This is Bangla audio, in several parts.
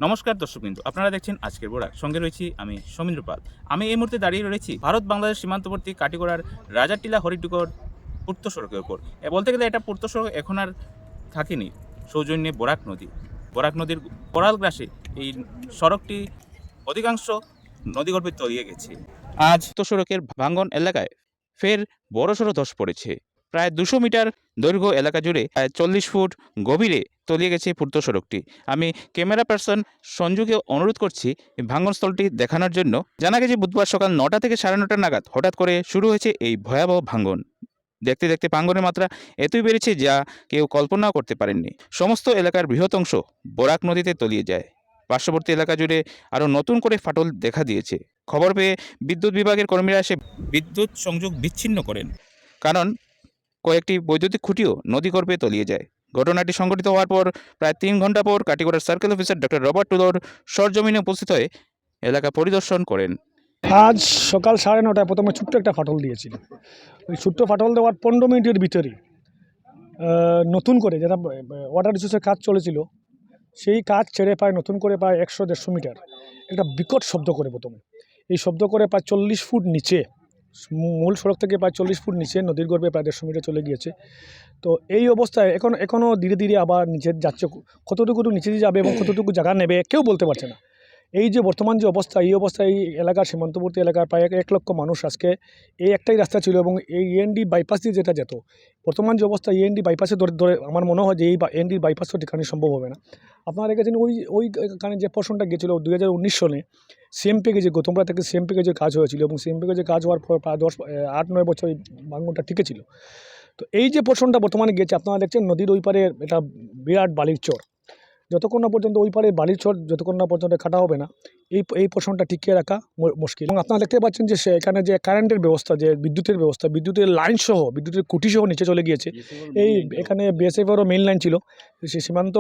নমস্কার দর্শকবৃন্দ, আপনারা দেখছেন আজকের বরাক। সঙ্গে রয়েছি আমি সৌমিন্দ্র পাল। আমি এই মুহূর্তে দাঁড়িয়ে রয়েছি ভারত বাংলাদেশ সীমান্তবর্তী কাটিগড়ার রাজারটিলা হরিডুগর পূর্ত সড়কের ওপর। বলতে গেলে এটা পূর্ত সড়ক এখন আর থাকেনি, সৌজন্যে বরাক নদী। বরাক নদীর কোরাল গ্রাসে এই সড়কটি অধিকাংশ নদীগর্ভে তলিয়ে গেছে। আজ পূর্ত সড়কের ভাঙ্গন এলাকায় ফের বড়সড় ধস পড়েছে। প্রায় 200 মিটার দৈর্ঘ্য এলাকা জুড়ে প্রায় 40 ফুট গভীরে তলিয়ে গেছে পূর্ত সড়কটি। আমি ক্যামেরা পার্সন সঞ্জুকে অনুরোধ করছি ভাঙ্গনস্থলটি দেখানোর জন্য। জানা গেছে বুধবার সকাল 9টা থেকে 9:30 নাগাদ হঠাৎ করে শুরু হয়েছে এই ভয়াবহ ভাঙ্গন। দেখতে দেখতে ভাঙ্গনের মাত্রা এতই বেড়েছে যা কেউ কল্পনাও করতে পারেননি। সমস্ত এলাকার বৃহৎ অংশ বরাক নদীতে তলিয়ে যায়। পার্শ্ববর্তী এলাকা জুড়ে আরও নতুন করে ফাটল দেখা দিয়েছে। খবর পেয়ে বিদ্যুৎ বিভাগের কর্মীরা এসে বিদ্যুৎ সংযোগ বিচ্ছিন্ন করেন, কারণ কয়েকটি বৈদ্যুতিক খুঁটিও নদীগর্ভে তলিয়ে যায়। ঘটনাটি সংঘটিত হওয়ার পর প্রায় 3 ঘন্টা পর কাটিগড়ার সার্কেল অফিসার ডক্টর রবার্ট টুলোর সরজমিনে উপস্থিত হয়ে এলাকা পরিদর্শন করেন। আজ সকাল 9:30টায় প্রথমে ছোট্ট একটা ফাটল দিয়েছিল। ওই ছোট্ট ফাটল দেওয়ার 15 মিনিটের ভিতরে নতুন করে যেটা ওয়াটার রিসোর্সের কাজ চলেছিল, সেই কাজ ছেড়ে প্রায় নতুন করে প্রায় 100-150 মিটার একটা বিকট শব্দ করে প্রথমে। এই শব্দ করে প্রায় 40 ফুট নিচে, মূল সড়ক থেকে প্রায় 40 ফুট নিচে নদীর গর্ভে প্রায় 150 মিটার চলে গিয়েছে। তো এই অবস্থায় এখনও ধীরে ধীরে আবার নিচে যাচ্ছে। কতটুকু নিচে যাবে এবং কতটুকু জায়গা নেবে কেউ বলতে পারছে না। এই যে বর্তমান যে অবস্থা, এই অবস্থায় এই এলাকার সীমান্তবর্তী এলাকার প্রায় 1 লক্ষ মানুষ আজকে এই একটাই রাস্তা ছিল এবং এই END বাইপাস দিয়ে যেটা যেত, বর্তমান যে অবস্থা END বাইপাসে ধরে আমার মনে হয় যে এই END বাইপাসও ঠিকানি সম্ভব হবে না। আপনারা দেখেছেন ওইখানে যে পোর্শনটা গিয়েছিল 2019 সনে সিএম প্যাকেজে, গতমরা থেকে সিএম প্যাকেজের কাজ হয়েছিল এবং সিএম প্যাকেজের কাজ হওয়ার পর প্রায় 8-9 বছর এই ভাঙনটা টিকে ছিল। তো এই যে পোর্শনটা বর্তমানে গিয়েছে, আপনারা দেখছেন নদীর ওই পারে এটা বিরাট বালির চর। যতক্ষণ না পর্যন্ত ওই পারে বালির চর যতক্ষণ না পর্যন্ত কাটা হবে না, এই পোর্শনটা টিকিয়ে রাখা মুশকিল। এবং আপনারা দেখতে পাচ্ছেন যে এখানে যে কারেন্টের ব্যবস্থা, যে বিদ্যুতের ব্যবস্থা, বিদ্যুতের লাইন সহ, বিদ্যুতের খুঁটি সহ নিচে চলে গিয়েছে। এই এখানে বিএসএফেরও মেইন লাইন ছিল, সেই সীমান্ত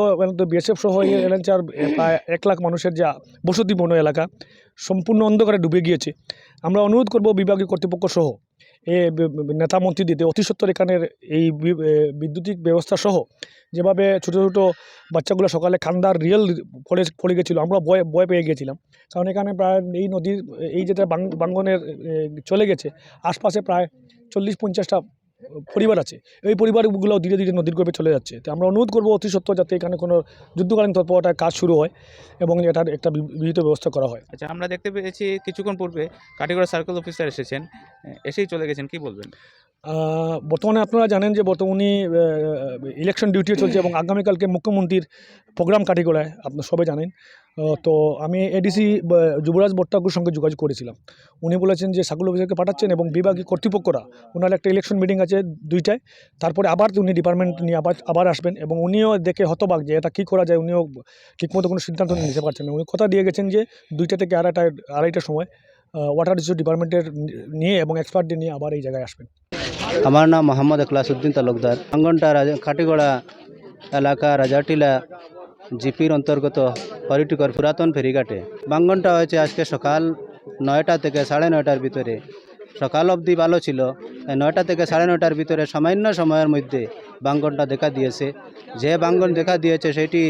বিএসএফ সহ এই এলাকার প্রায় 1 লাখ মানুষের যা বসতিপূর্ণ এলাকা সম্পূর্ণ অন্ধকারে ডুবে গিয়েছে। আমরা অনুরোধ করব বিভাগীয় কর্তৃপক্ষ সহ নেতা মন্ত্রী দিতে অতি সত্বর এখানের এই বিদ্যুতিক ব্যবস্থা সহ, যেভাবে ছোটো ছোটো বাচ্চাগুলো সকালে খান্দার রিয়েল পড়ে গেছিলো, আমরা ভয় পেয়ে গেছিলাম। কারণ এখানে প্রায় এই নদীর এই যেটা ভাঙ্গনের চলে গেছে, আশপাশে প্রায় 40-50টা পরিবার আছে। এই পরিবারগুলো ধীরে ধীরে নদীর গর্ভে চলে যাচ্ছে। তো আমরা অনুরোধ করবো অতি সত্বর যাতে এখানে কোনো যুদ্ধকালীন তৎপরতার কাজ শুরু হয় এবং এটার একটা বিহিত ব্যবস্থা করা হয়। আচ্ছা, আমরা দেখতে পেয়েছি কিছুক্ষণ পূর্বে কাটিগড়া সার্কেল অফিসার এসেছেন, এসেই চলে গেছেন, কি বলবেন? বর্তমানে আপনারা জানেন যে উনি ইলেকশন ডিউটি চলছে এবং আগামীকালকে মুখ্যমন্ত্রীর প্রোগ্রাম কাটিগড়ায়, আপনারা সবাই জানেন। তো আমি এডিসি যুবরাজ ভট্টাচার্যের সঙ্গে যোগাযোগ করেছিলাম। উনি বলেছেন যে সার্কেল অফিসারকে পাঠাচ্ছেন এবং বিভাগীয় কর্তৃপক্ষরা, ওনার একটা ইলেকশন মিটিং আছে 2টায়, তারপরে আবার উনি ডিপার্টমেন্ট নিয়ে আবার আসবেন এবং উনিও দেখে হতবাক যে এটা কী করা যায়। উনিও ঠিকমতো কোনো সিদ্ধান্ত নিতে পারছেন না। উনি কথা দিয়ে গেছেন যে 2টা থেকে আড়াইটার সময় ওয়াটার রিসোর্স ডিপার্টমেন্টের নিয়ে এবং এক্সপার্টদের নিয়ে আবার এই জায়গায় আসবেন। আমার নাম মোহাম্মদ এখলাসউদ্দিন তালুকদার। ভাঙ্গনটা কাটিগড়া এলাকা রাজারটিলা জিপির অন্তর্গত হরিডুগর পুরাতন ফেরিঘাটে। ভাঙ্গনটা হয়েছে আজকে সকাল 9টা থেকে 9:30টার ভিতরে। সকাল অবধি ভালো ছিল, 9টা থেকে 9:30টার ভিতরে সামান্য সময়ের মধ্যে ভাঙ্গনটা দেখা দিয়েছে। যে ভাঙ্গন দেখা দিয়েছে সেটি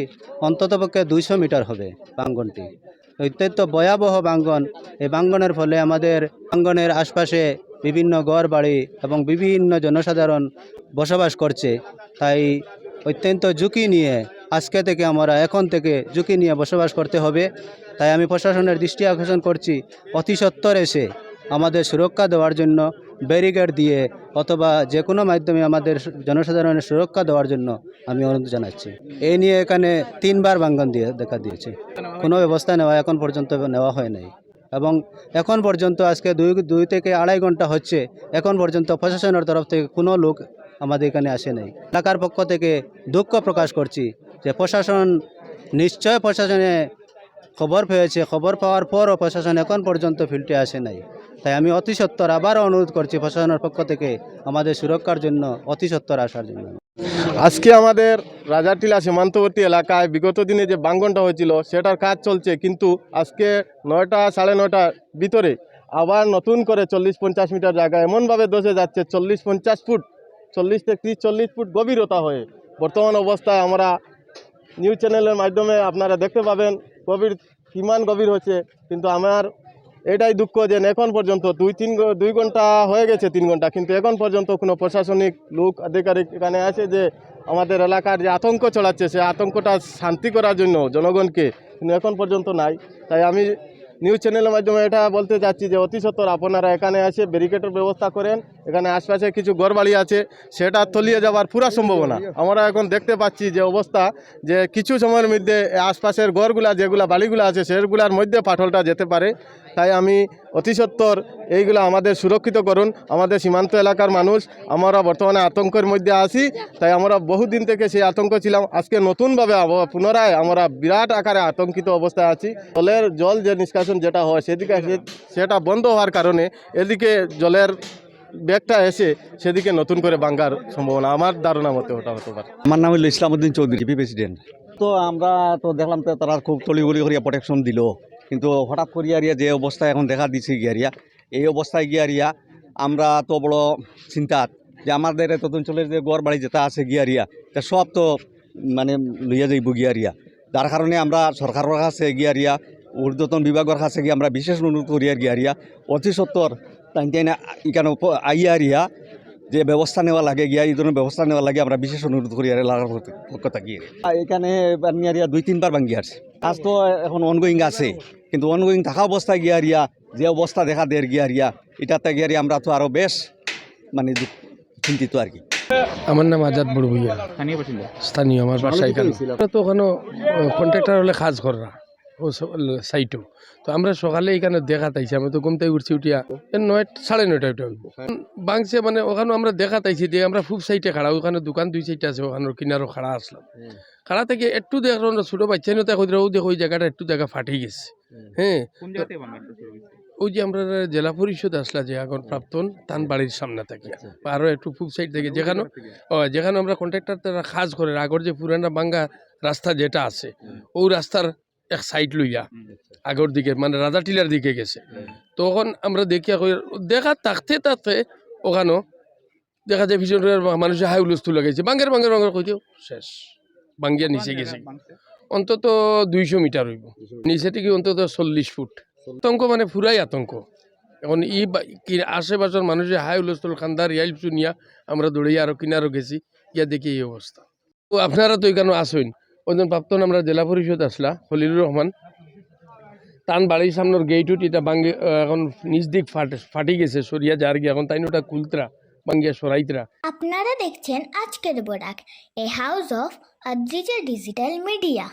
অন্ততপক্ষে 200 মিটার হবে ভাঙ্গনটি। অত্যন্ত ভয়াবহ ভাঙ্গন। এই ভাঙ্গনের ফলে আমাদের ভাঙ্গনের আশপাশে বিভিন্ন ঘর বাড়ি এবং বিভিন্ন জনসাধারণ বসবাস করছে। তাই অত্যন্ত ঝুঁকি নিয়ে এখন থেকে ঝুঁকি নিয়ে বসবাস করতে হবে। তাই আমি প্রশাসনের দৃষ্টি আকর্ষণ করছি, অতি সত্বর এসে আমাদের সুরক্ষা দেওয়ার জন্য ব্যারিকেড দিয়ে অথবা যে কোনো মাধ্যমে আমাদের জনসাধারণের সুরক্ষা দেওয়ার জন্য আমি অনুরোধ জানাচ্ছি। এই নিয়ে এখানে 3বার ভাঙ্গন দেখা দিয়েছে, কোনো ব্যবস্থা এখন পর্যন্ত নেওয়া হয় নাই এবং এখন পর্যন্ত আজকে 2 থেকে 2.5 ঘন্টা হচ্ছে, এখন পর্যন্ত প্রশাসনের তরফ থেকে কোনো লোক আমাদের এখানে আসে নাই। এলাকার পক্ষ থেকে দুঃখ প্রকাশ করছি যে প্রশাসনে খবর পেয়েছে, খবর পাওয়ার পরও প্রশাসন এখন পর্যন্ত ফিল্ডে আসে নাই। তাই আমি অতি সত্বর আবার অনুরোধ করছি প্রশাসনের পক্ষ থেকে আমাদের সুরক্ষার জন্য অতি সত্বর আসার জন্য। আজকে আমাদের রাজারটিলা সীমান্তবর্তী এলাকায় বিগত দিনে যে ভাঙ্গনটা হয়েছিল সেটার কাজ চলছে, কিন্তু আজকে 9টা 9:30টার ভিতরে আবার নতুন করে 40-50 মিটার জায়গা এমনভাবে ধসে যাচ্ছে, 40-50 ফুট, 40 থেকে 30-40 ফুট গভীরতা হয়ে। বর্তমান অবস্থায় আমরা নিউজ চ্যানেলের মাধ্যমে আপনারা দেখতে পাবেন কিমান গভীর হচ্ছে, কিন্তু আমার এটাই দুঃখ যে এখন পর্যন্ত 2 ঘন্টা হয়ে গেছে, 3 ঘন্টা, কিন্তু এখন পর্যন্ত কোনো প্রশাসনিক লোক আধিকারিক এখানে আছে যে আমাদের এলাকার যে আতঙ্ক ছড়াচ্ছে সে আতঙ্কটা শান্তি করার জন্য জনগণকে, কিন্তু এখন পর্যন্ত নাই। তাই আমি নিউজ চ্যানেলের মাধ্যমে এটা বলতে চাচ্ছি যে অতি সত্বর আপনারা এখানে এসে ব্যারিকেডের ব্যবস্থা করেন। এখানে আশপাশে কিছু ঘরবাড়ি আছে, সেটা তলিয়ে যাওয়ার পুরা সম্ভাবনা আমরা এখন দেখতে পাচ্ছি যে অবস্থা, যে কিছু সময়ের মধ্যে আশপাশের ঘরগুলা যেগুলা বাড়িগুলো আছে সেগুলার মধ্যে ফাটলটা যেতে পারে। তাই আমি অতি সত্বর এইগুলো আমাদের সুরক্ষিত করুন। আমাদের সীমান্ত এলাকার মানুষ আমরা বর্তমানে আতঙ্কের মধ্যে আছি, তাই আমরা বহুদিন থেকে সেই আতঙ্ক ছিলাম। আজকে নতুনভাবে পুনরায় আমরা বিরাট আকারে আতঙ্কিত অবস্থায় আছি। জল যে নিষ্কাশন যেটা হয় সেটা বন্ধ হওয়ার কারণে এদিকে জলের ব্যাগটা এসে সেদিকে নতুন করে ভাঙ্গার সম্ভাবনা আমার ধারণা মতে ওটা হতে পারে। আমার নাম হলো ইসলামউদ্দিন চৌধুরী, জিপি প্রেসিডেন্ট। তো আমরা তো দেখলাম তো তারা খুব তলিগলি করিয়া প্রোটেকশন দিল, কিন্তু হঠাৎ করিয়া যে অবস্থা এখন দেখা দিচ্ছে গিয়ারিয়া, এই অবস্থায় গিয়ারিয়া আমরা তো বড় চিন্তাত যে আমাদের এত অঞ্চলের যে গড় বাড়ি যেটা আছে গিয়ারিয়া তা সব তো মানে লইয়া যাইব গিয়ারিয়া। যার কারণে আমরা সরকারের কাছে গিয়ারিয়া ঊর্ধ্বতন বিভাগের কাছে গিয়ে আমরা বিশেষ অনুরোধ করিয়া গিয়ারিয়া অতি সত্তর তাই এখানে আইয়ারিয়া যে ব্যবস্থা নেওয়া লাগে গিয়া এই ধরনের ব্যবস্থা নেওয়া লাগে আমরা বিশেষ অনুরোধ করি আর এলাকার পক্ষ থাকি। এখানে নিয়ারিয়া 2-3 বার ভাঙ্গি আসছে, কাজ তো এখন অনগোয়িং আছে, কিন্তু অনগোয়িং থাকা অবস্থায় গিয়ারিয়া যে অবস্থা দেখা দেয় গিয়ারিয়া এটাতে গিয়ারিয়া আমরা তো আরও বেশ মানে চিন্তিত আর কি। আমার নাম আজাদ বড়ভুইয়া, স্থানীয় বাসিন্দা। স্থানীয়, আমার বাসা এখানে। আমরা তো ওখানে কন্ট্রাক্টর হলে কাজ করা ও সাইটও, তো আমরা সকালে এখানে দেখা তাইছি, আমি তো ঘুমতে উঠছি উঠিয়া 9, 9:30 ওটা বাংছে, মানে ওখানে আমরা দেখা তাইছি যে আমরা খুব সাইটে খাড়া, ওখানে দোকান 2 সাইটে আছে, ওখানে কিনারও খাড়া আসলাম। খাড়া থেকে একটু দেখলাম ছোটো বাচ্চা নতা ও দেখো ওই জায়গাটা একটু জায়গা ফাটে গেছে। হ্যাঁ, ওই যে আমরা জেলা পরিষদ আসলা যে এখন প্রাক্তন তান বাড়ির সামনে থাকি, আরও একটু ফুক সাইড থেকে যেখানে আমরা কন্ট্রাক্টর তারা কাজ করে আগর যে পুরানা বাঙ্গা রাস্তা যেটা আছে ওই রাস্তার এক সাইড লইয়া আগর দিকে মানে রাজাটিলার দিকে গেছে। তখন আমরা দেখা থাকতে ওখানেও দেখা যায় ভীষণ মানুষের হাই হুলস্থুল লাগাইছে, বাঙ্গের কইতেও শেষ, বাঙ্গিয়া নিচে গেছে অন্তত 200 মিটার হইব, নিচে থেকে অন্তত 40 ফুট। আতঙ্ক মানে পুরাই আতঙ্ক। এখন আশেপাশের মানুষের হাই হুলস্থুল খান্দার ইয়াইল শুনিয়া আমরা দৌড়িয়ে আরো কিনারও গেছি, ইয়া দেখি এই অবস্থা। তো আপনারা তো এখানে আসেন, ওইজন প্রাক্তন আমরা জেলা পরিষদ আসলা খলিলুর রহমান, তান বাড়ির সামনের গেইটুট এটা বাঙ্গি এখন নিজ দিক ফাটি গেছে, সরিয়া যার গিয়ে এখন তাই ওটা কুলতরা বাঙ্গিয়া সরাইতরা। আপনারা দেখছেন আজকের Barak, a house of Adrija digital media.